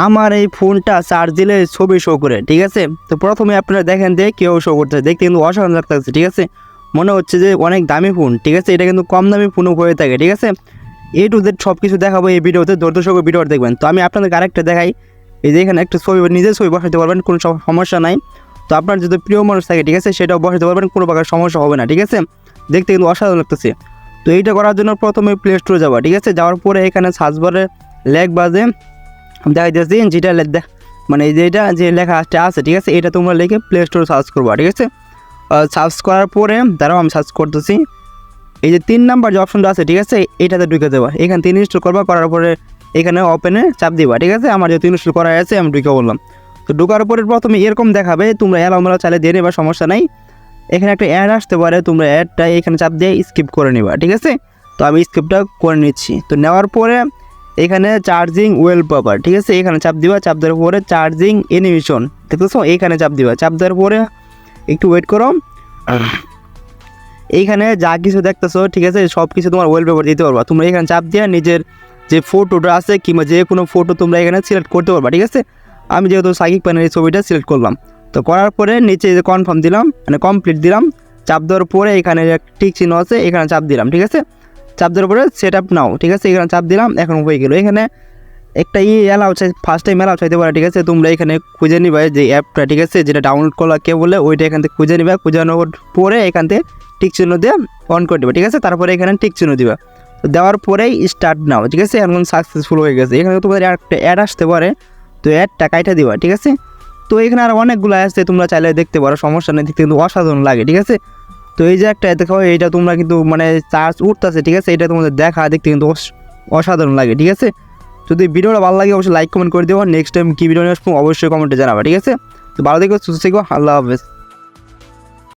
আমার এই ফোনটা চার্জ দিলে ছবি শো করে, ঠিক আছে। তো প্রথমে আপনারা দেখেন যে কেউ শো করতেছে, দেখতে কিন্তু অসাধারণ লাগতেছে, ঠিক আছে। মনে হচ্ছে যে অনেক দামি ফোন, ঠিক আছে। এটা কিন্তু কম দামি ফোনও হয়ে থাকে, ঠিক আছে। টু জেড সব কিছু দেখাবো এই ভিডিওতে, দর্শক ভিডিও দেখবেন। তো আমি আপনাদেরকে আরেকটা দেখাই, এই যে এখানে একটা ছবি, নিজের ছবি বসাতে পারবেন, কোনো সমস্যা নাই। তো আপনার যদি প্রিয় মানুষ থাকে, ঠিক আছে, সেটাও বসাতে পারবেন, কোনো প্রকার সমস্যা হবে না, ঠিক আছে। দেখতে কিন্তু অসাধারণ লাগতেছে। তো এইটা করার জন্য প্রথমে প্লে স্টোরে যাবা, ঠিক আছে। যাওয়ার পরে এখানে সার্চ বারে লেখ বাজে দেখা যাচ্ছে যেটা মানে এই যে এটা যে লেখা আছে, ঠিক আছে, এটা তোমরা লিখে প্লে স্টোরে সার্চ করবা, ঠিক আছে। সার্চ করার পরে দাঁড়াও আমি সার্চ করতেছি, এই যে 3 নাম্বার যে অপশনটা আছে, ঠিক আছে, এটাতে ঢুকে দেবা। এখানে 3 ইনস্টল করবা, করার পরে এখানে ওপেনে চাপ দিবা, ঠিক আছে। আমার যেহেতু ইনস্টল করা আছে আমি ঢুকে বললাম। তো ঢোকার পরে প্রথমে এরকম দেখাবে, তোমরা অ্যালাউমেলা চাইলে দিয়ে নেবা, সমস্যা নাই। এখানে একটা অ্যাড আসতে পারে, তোমরা অ্যাডটা এখানে চাপ দিয়ে স্কিপ করে নেবা, ঠিক আছে। তো আমি স্কিপটা করে নিচ্ছি। তো নেওয়ার পরে এখানে চার্জিং ওয়েল পাবার, ঠিক আছে, এখানে চাপ দিবা। চাপ দেওয়ার পরে চার্জিং অ্যানিমেশন দেখতেছো, এইখানে চাপ দিবা। চাপ দেওয়ার পরে একটু ওয়েট করো। এইখানে যা কিছু দেখতেছো, ঠিক আছে, সব কিছু তোমার ওয়েল পেপার দিতে পারবা। তোমরা এখানে চাপ দিয়ে নিজের যে ফটোটা আছে কিংবা যে কোনো ফটো তোমরা এখানে সিলেক্ট করতে পারবা, ঠিক আছে। আমি যেহেতু সাকিব খানের এই ছবিটা সিলেক্ট করলাম, তো করার পরে নিচে যে কনফার্ম দিলাম, মানে কমপ্লিট দিলাম। চাপ দেওয়ার পরে এখানে টিক চিহ্ন আছে, এখানে চাপ দিলাম, ঠিক আছে। চাপ দেওয়ার পরে সেট আপ নাও, ঠিক আছে, এখানে চাপ দিলাম, এখন হয়ে গেল। এখানে একটা অ্যালাউ চাই, ফার্স্ট টাইম অ্যালাউ চাইতে পারে, ঠিক আছে। তোমরা এখানে খুঁজে নিবা যে অ্যাপটা, ঠিক আছে, যেটা ডাউনলোড করা কে বলে ওইটা এখান থেকে খুঁজে নিবা। খুঁজে নেওয়ার পরে এখান থেকে টিক চিহ্ন দিয়ে অন করে দেবে, ঠিক আছে। তারপরে এখানে টিক চিহ্ন দিবা। তো দেওয়ার পরেই স্টার্ট নাও, ঠিক আছে, এখন সাকসেসফুল হয়ে গেছে। এখানে তোমাদের একটা অ্যাড আসতে পারে, তো অ্যাডটা কাইটা দিবা, ঠিক আছে। তো এখানে আর অনেকগুলো আসছে, তোমরা চাইলে দেখতে পারো, সমস্যা নেই, দেখতে কিন্তু অসাধারণ লাগে, ঠিক আছে। তো এই যে একটা দেখো, এইটা তোমরা কিন্তু মানে চার্জ উঠতেছে, ঠিক আছে, এটা তোমাদের দেখা দেখতে কিন্তু অসাধারণ লাগে, ঠিক আছে। যদি ভিডিওটা ভালো লাগে অবশ্যই লাইক কমেন্ট করে দেবো। নেক্সট টাইম কী ভিডিও নিয়ে আসবো অবশ্যই কমেন্টে জানাবে, ঠিক আছে। তো ভালো থেকো, সুস্থ থেকো, আল্লাহ হাফেজ।